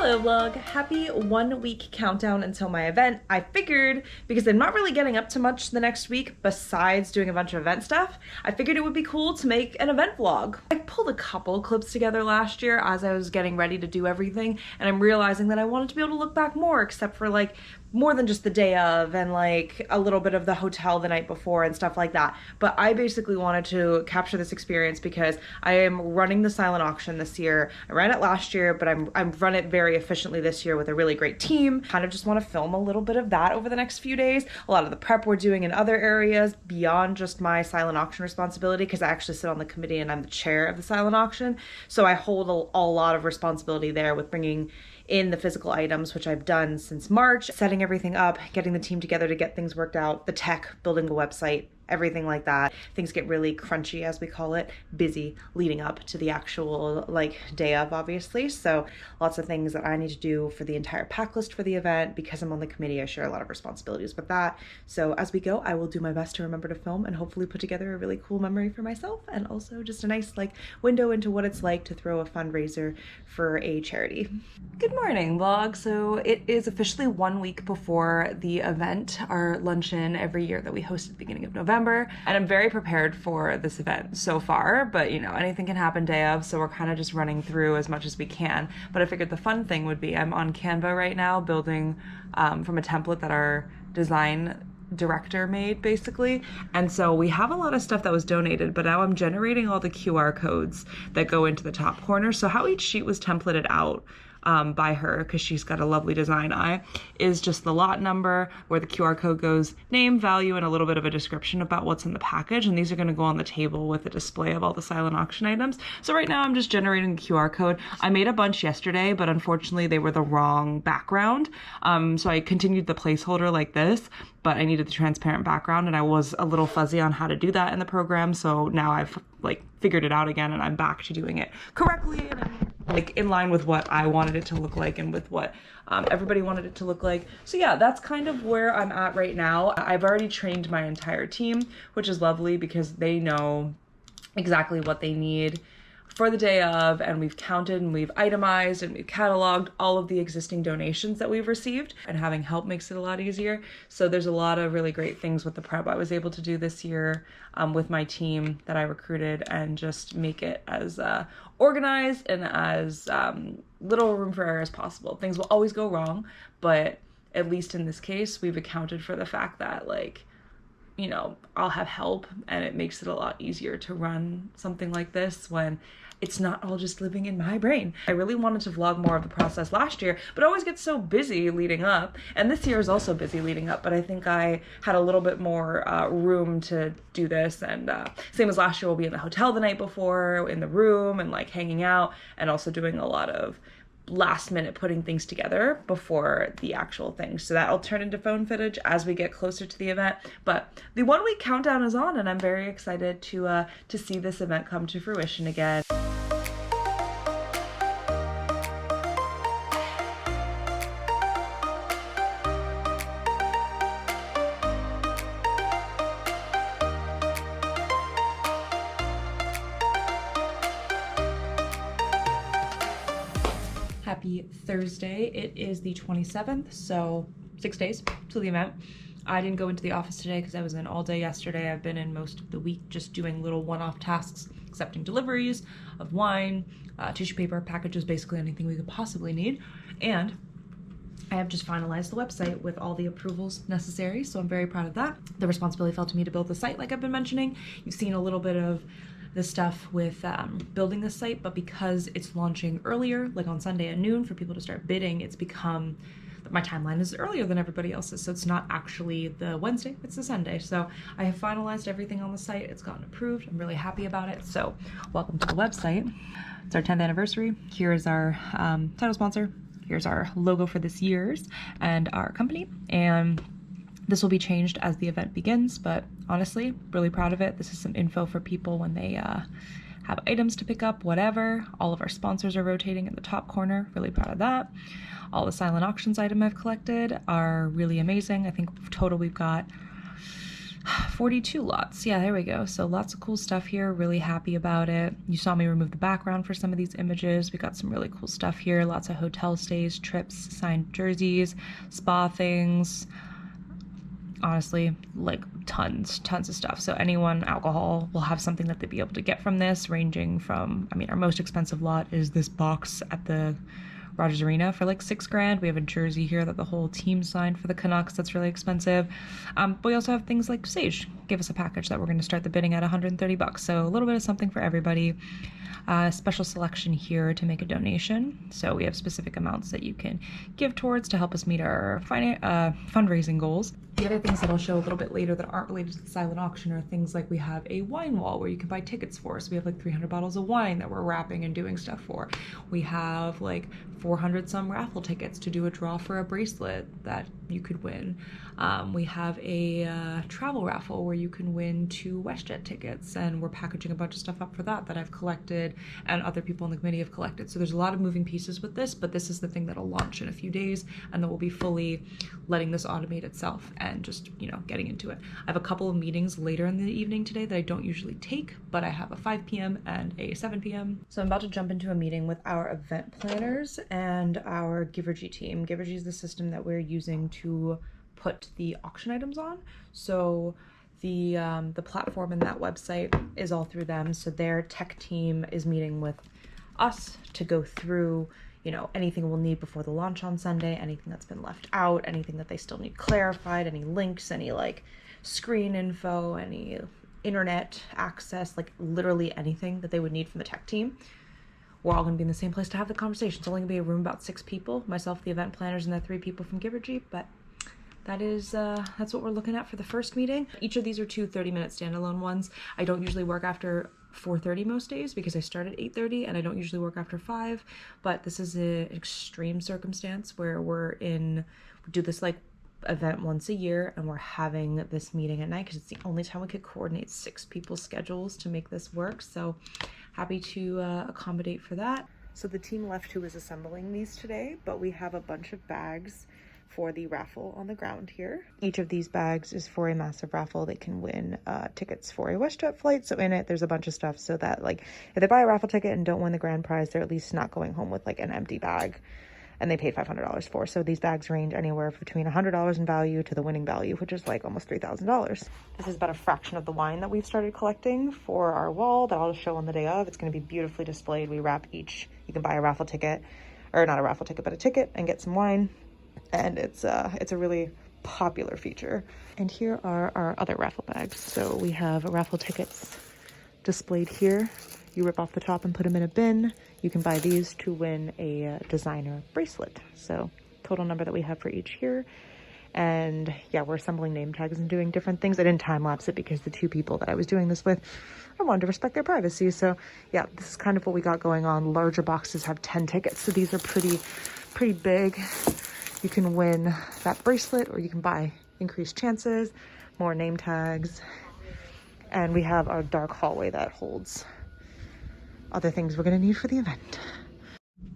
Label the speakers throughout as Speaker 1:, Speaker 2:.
Speaker 1: Hello vlog, happy 1 week countdown until my event. I figured, because I'm not really getting up to much the next week besides doing a bunch of event stuff, I figured it would be cool to make an event vlog. I pulled a couple clips together last year as I was getting ready to do everything, and I'm realizing that I wanted to be able to look back more, except for like more than just the day of and like a little bit of the hotel the night before and stuff like that. But I basically wanted to capture this experience because I am running the silent auction this year. I ran it last year, but I'm run it very efficiently this year with a really great team. Kind of just want to film a little bit of that over the next few days. A lot of the prep we're doing in other areas beyond just my silent auction responsibility, because I actually sit on the committee and I'm the chair of the silent auction. So I hold a lot of responsibility there with bringing in the physical items, which I've done since March, setting everything up, getting the team together to get things worked out, the tech, building the website, everything like that. Things get really crunchy, as we call it, busy leading up to the actual like day of, obviously. So lots of things that I need to do for the entire pack list for the event. Because I'm on the committee, I share a lot of responsibilities with that. So as we go, I will do my best to remember to film and hopefully put together a really cool memory for myself, and also just a nice like window into what it's like to throw a fundraiser for a charity. Good morning vlog. So it is officially 1 week before the event, our luncheon every year that we host at the beginning of November. And I'm very prepared for this event so far, but you know, anything can happen day of, so we're kind of just running through as much as we can. But I figured the fun thing would be, I'm on Canva right now building from a template that our design director made, basically. And so we have a lot of stuff that was donated, but now I'm generating all the QR codes that go into the top corner. So how each sheet was templated out by her, because she's got a lovely design eye, is just the lot number, where the QR code goes, name, value, and a little bit of a description about what's in the package. And these are going to go on the table with a display of all the silent auction items. So right now I'm just generating the QR code. I made a bunch yesterday, but unfortunately they were the wrong background. So I continued the placeholder like this, but I needed the transparent background, and I was a little fuzzy on how to do that in the program. So now I've like figured it out again, and I'm back to doing it correctly, and I'm like in line with what I wanted it to look like and with what everybody wanted it to look like. So yeah, that's kind of where I'm at right now. I've already trained my entire team, which is lovely because they know exactly what they need for the day of, and we've counted and we've itemized and we've cataloged all of the existing donations that we've received, and having help makes it a lot easier. So there's a lot of really great things with the prep I was able to do this year with my team that I recruited, and just make it as organized and as little room for error as possible. Things will always go wrong, but at least in this case, we've accounted for the fact that, like, you know, I'll have help, and it makes it a lot easier to run something like this when it's not all just living in my brain. I really wanted to vlog more of the process last year, but I always get so busy leading up, and this year is also busy leading up, but I think I had a little bit more room to do this. And same as last year, we'll be in the hotel the night before, in the room, and like hanging out, and also doing a lot of last minute putting things together before the actual thing. So that'll turn into phone footage as we get closer to the event. But the 1 week countdown is on, and I'm very excited to see this event come to fruition again. Happy Thursday. It is the 27th, so 6 days till the event. I didn't go into the office today because I was in all day yesterday. I've been in most of the week just doing little one-off tasks, accepting deliveries of wine, tissue paper, packages, basically anything we could possibly need. And I have just finalized the website with all the approvals necessary, so I'm very proud of that. The responsibility fell to me to build the site, like I've been mentioning. You've seen a little bit of the stuff with building the site, but because it's launching earlier, like on Sunday at noon for people to start bidding, it's become, my timeline is earlier than everybody else's, so it's not actually the Wednesday, it's the Sunday. So I have finalized everything on the site. It's gotten approved. I'm really happy about it. So welcome to the website. It's our 10th anniversary. Here is our title sponsor. Here's our logo for this year's and our company. And this will be changed as the event begins, but honestly, really proud of it. This is some info for people when they have items to pick up, whatever. All of our sponsors are rotating in the top corner. Really proud of that. All the silent auctions item I've collected are really amazing. I think total we've got 42 lots. Yeah, there we go. So lots of cool stuff here. Really happy about it. You saw me remove the background for some of these images. We got some really cool stuff here. Lots of hotel stays, trips, signed jerseys, spa things. Honestly, like tons of stuff. So anyone alcohol will have something that they'd be able to get from this, ranging from, I mean, our most expensive lot is this box at the Rogers Arena for like $6,000. We have a jersey here that the whole team signed for the Canucks. That's really expensive. But we also have things like Sage give us a package that we're going to start the bidding at $130. So a little bit of something for everybody. Special selection here to make a donation. So we have specific amounts that you can give towards to help us meet our fundraising goals. The other things that I'll show a little bit later that aren't related to the silent auction are things like we have a wine wall where you can buy tickets for. So we have like 300 bottles of wine that we're wrapping and doing stuff for. We have like 400 some raffle tickets to do a draw for a bracelet that you could win. We have a travel raffle where you can win 2 WestJet tickets, and we're packaging a bunch of stuff up for that I've collected and other people in the committee have collected. So there's a lot of moving pieces with this, but this is the thing that'll launch in a few days, and then we'll be fully letting this automate itself and just, you know, getting into it. I have a couple of meetings later in the evening today that I don't usually take, but I have a 5 p.m. and a 7 p.m. So I'm about to jump into a meeting with our event planners and our Givergy team. Givergy is the system that we're using to put the auction items on. So the platform and that website is all through them. So their tech team is meeting with us to go through, you know, anything we'll need before the launch on Sunday, anything that's been left out, anything that they still need clarified, any links, any like screen info, any internet access, like literally anything that they would need from the tech team. We're all going to be in the same place to have the conversation. It's only going to be a room about 6 people, myself, the event planners, and the 3 people from Givergy, but that's what we're looking at for the first meeting. Each of these are 2 30-minute standalone ones. I don't usually work after 4:30 most days because I start at 8:30, and I don't usually work after 5, but this is an extreme circumstance where we do this like event once a year, and we're having this meeting at night because it's the only time we could coordinate 6 people's schedules to make this work. So happy to accommodate for that. So the team left who is assembling these today, but we have a bunch of bags for the raffle on the ground here. Each of these bags is for a massive raffle. They can win tickets for a WestJet flight. So in it, there's a bunch of stuff so that like if they buy a raffle ticket and don't win the grand prize, they're at least not going home with like an empty bag, and they paid $500 for. So these bags range anywhere between $100 in value to the winning value, which is like almost $3,000. This is about a fraction of the wine that we've started collecting for our wall that I'll show on the day of. It's going to be beautifully displayed. We wrap each, you can buy a raffle ticket, or not a raffle ticket, but a ticket, and get some wine. And it's a really popular feature. And here are our other raffle bags. So we have raffle tickets displayed here. You rip off the top and put them in a bin. You can buy these to win a designer bracelet. So total number that we have for each here. And yeah, we're assembling name tags and doing different things. I didn't time lapse it because the 2 people that I was doing this with, I wanted to respect their privacy. So yeah, this is kind of what we got going on. Larger boxes have 10 tickets. So these are pretty big. You can win that bracelet, or you can buy increased chances, more name tags. And we have our dark hallway that holds other things we're gonna need for the event.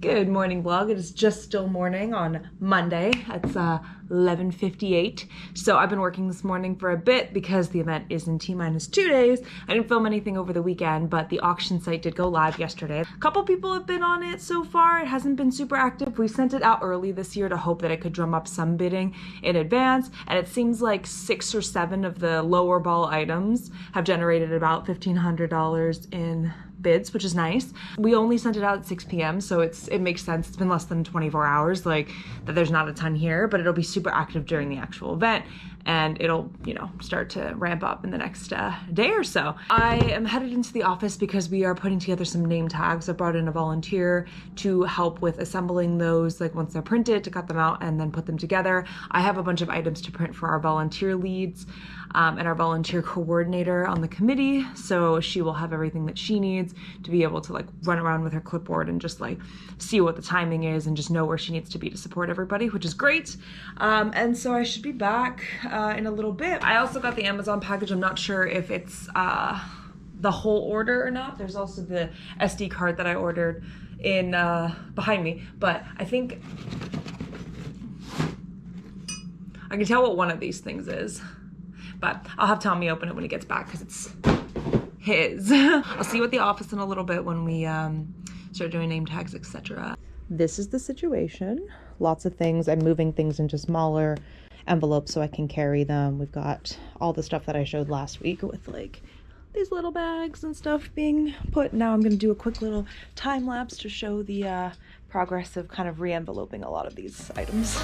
Speaker 1: Good morning, vlog. It is just still morning on Monday. It's 11:58. So I've been working this morning for a bit because the event is in T-2 days. I didn't film anything over the weekend, but the auction site did go live yesterday. A couple people have been on it so far. It hasn't been super active. We sent it out early this year to hope that it could drum up some bidding in advance, and it seems like 6 or 7 of the lower ball items have generated about $1,500 in bids, which is nice. We only sent it out at 6 p.m. so it makes sense. It's been less than 24 hours, like that there's not a ton here, but it'll be super active during the actual event, and it'll, you know, start to ramp up in the next day or so. I am headed into the office because we are putting together some name tags. I brought in a volunteer to help with assembling those, like once they're printed, to cut them out and then put them together. I have a bunch of items to print for our volunteer leads and our volunteer coordinator on the committee, so she will have everything that she needs to be able to like run around with her clipboard and just like see what the timing is and just know where she needs to be to support everybody, which is great. And so I should be back in a little bit. I also got the Amazon package. I'm not sure if it's the whole order or not. There's also the SD card that I ordered in behind me, but I think I can tell what one of these things is. but I'll have Tommy open it when he gets back because it's his. I'll see you at the office in a little bit when we start doing name tags, etc. This is the situation. Lots of things. I'm moving things into smaller envelopes so I can carry them. We've got all the stuff that I showed last week with like these little bags and stuff being put. Now I'm going to do a quick little time lapse to show the progress of kind of re-enveloping a lot of these items.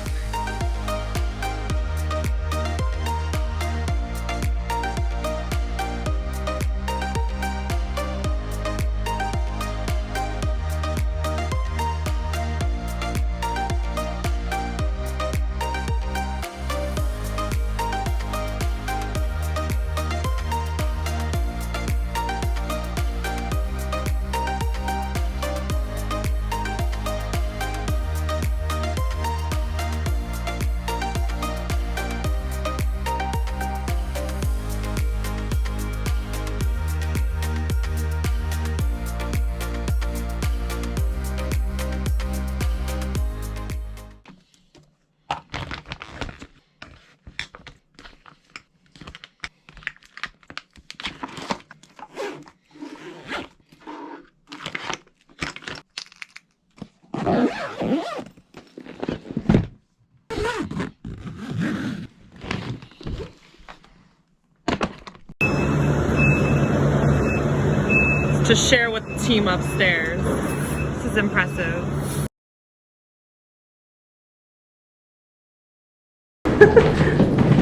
Speaker 1: To share with the team upstairs. This is impressive.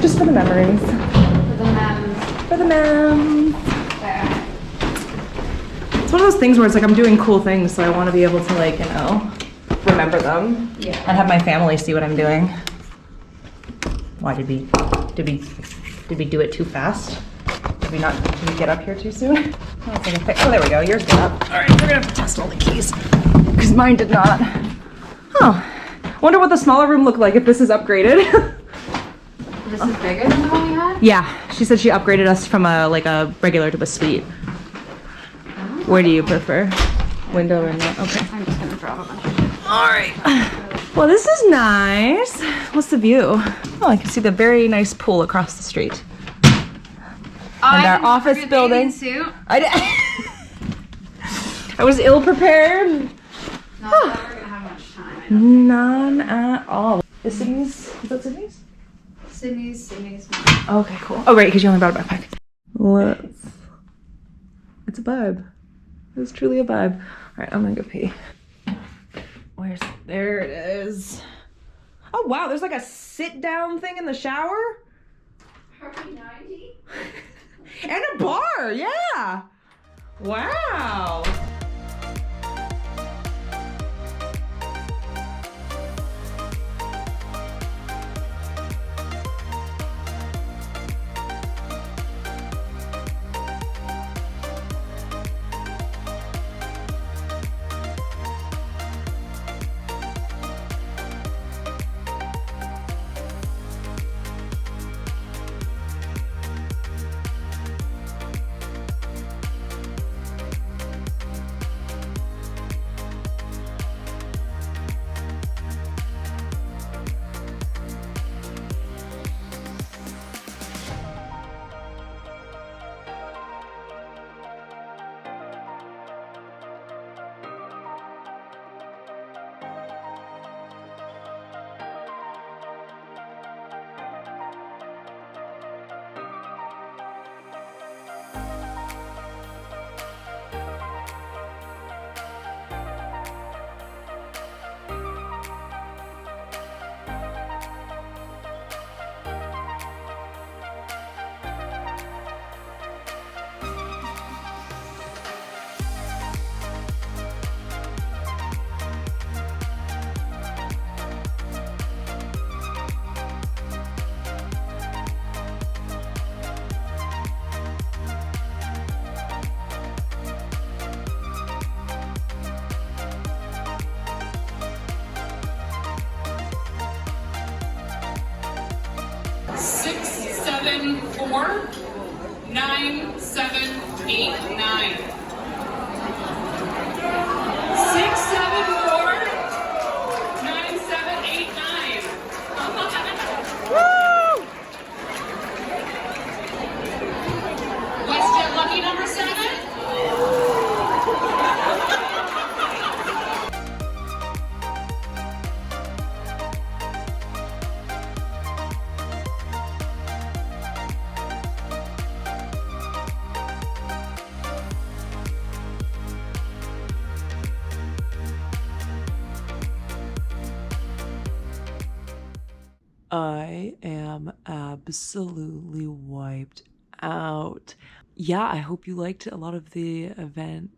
Speaker 1: Just for the memories.
Speaker 2: For the mems.
Speaker 1: For the mems.
Speaker 2: There.
Speaker 1: It's one of those things where it's like I'm doing cool things, so I want to be able to, like, you know, remember them.
Speaker 2: Yeah.
Speaker 1: And have my family see what I'm doing. Why did we do it too fast? Did we get up here too soon? Oh, it's like a oh, there we go. Yours got up. All right, we're gonna have to test all the keys because mine did not. Oh, wonder what the smaller room looked like if this is upgraded.
Speaker 2: This is bigger than the one we had?
Speaker 1: Yeah, she said she upgraded us from a regular to a suite.
Speaker 2: Oh.
Speaker 1: Where do you prefer? Window or not? Okay.
Speaker 2: I'm just gonna drop a bunch of shit.
Speaker 1: All right. Well, this is nice. What's the view? Oh, I can see the very nice pool across the street. And our office building. I was ill prepared.
Speaker 2: Not that we're gonna have much time.
Speaker 1: None at all. Is Sydney's? Is that Sydney's?
Speaker 2: Sydney's.
Speaker 1: Okay, cool. Oh, right, because you only brought a backpack. It's a vibe. It's truly a vibe. All right, I'm gonna go pee. There it is. Oh wow, there's like a sit down thing in the shower.
Speaker 2: Happy 90.
Speaker 1: And a bar, yeah. Wow.
Speaker 3: Seven, 4, 9, 7, 8, 9. 6, 7, 4, 9, 7, 8, 9.
Speaker 1: Woo! I am absolutely wiped out. Yeah, I hope you liked a lot of the event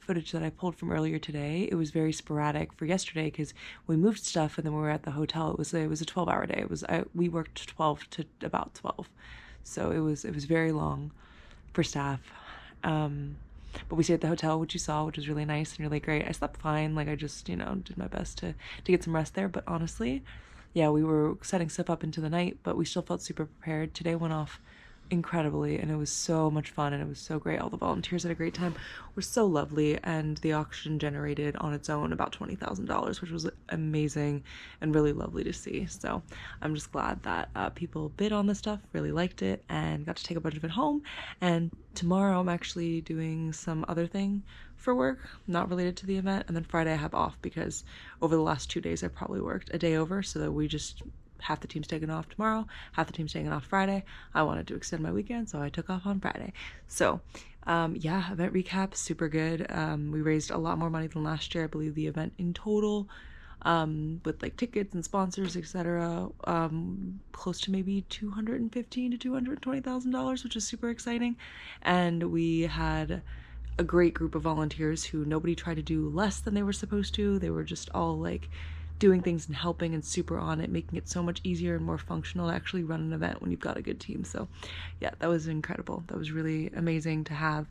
Speaker 1: footage that I pulled from earlier today. It was very sporadic for yesterday because we moved stuff and then we were at the hotel. It was a 12-hour day. We worked 12 to about 12, so it was very long for staff. But we stayed at the hotel, which you saw, which was really nice and really great. I slept fine. Like, I just, did my best to get some rest there. But honestly, yeah, we were setting stuff up into the night, but we still felt super prepared. Today went off incredibly, and it was so much fun, and it was so great. All the volunteers had a great time, were so lovely, and the auction generated on its own about $20,000, which was amazing and really lovely to see. So I'm just glad that people bid on this stuff, really liked it, and got to take a bunch of it home. And tomorrow I'm actually doing some other thing for work, not related to the event, and then Friday I have off because over the last 2 days I probably worked a day over, so that we just half the team's taking off tomorrow, half the team's taking off Friday. I wanted to extend my weekend, so I took off on Friday. So yeah, event recap, super good. We raised a lot more money than last year. I believe the event in total, with like tickets and sponsors, etc., close to maybe $215,000 to $220,000, which is super exciting. And we had a great group of volunteers who nobody tried to do less than they were supposed to. They were just all like doing things and helping and super on it, making it so much easier and more functional to actually run an event when you've got a good team. So yeah, that was incredible. That was really amazing to have.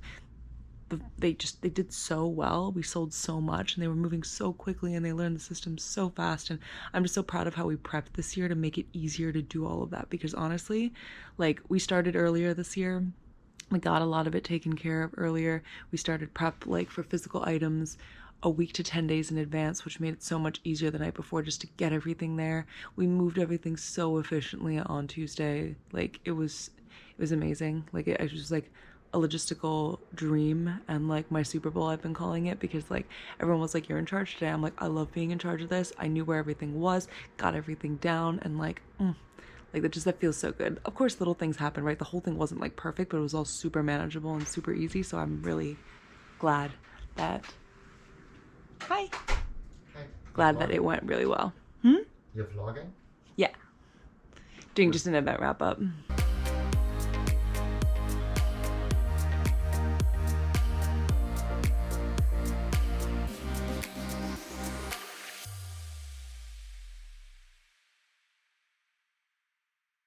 Speaker 1: They did so well. We sold so much and they were moving so quickly and they learned the system so fast. And I'm just so proud of how we prepped this year to make it easier to do all of that, because honestly, like, we started earlier this year. We got a lot of it taken care of earlier. We started prep like for physical items a week to 10 days in advance, which made it so much easier the night before just to get everything there. We moved everything so efficiently on Tuesday. Like, it was amazing. Like, it was just like a logistical dream, and like my Super Bowl, I've been calling it, because like everyone was like, you're in charge today. I'm like, I love being in charge of this. I knew where everything was, got everything down, and like that feels so good. Of course, little things happen, right? The whole thing wasn't like perfect, but it was all super manageable and super easy. So I'm really glad that glad that it went really well.
Speaker 4: You're vlogging?
Speaker 1: Yeah, doing just an event wrap up.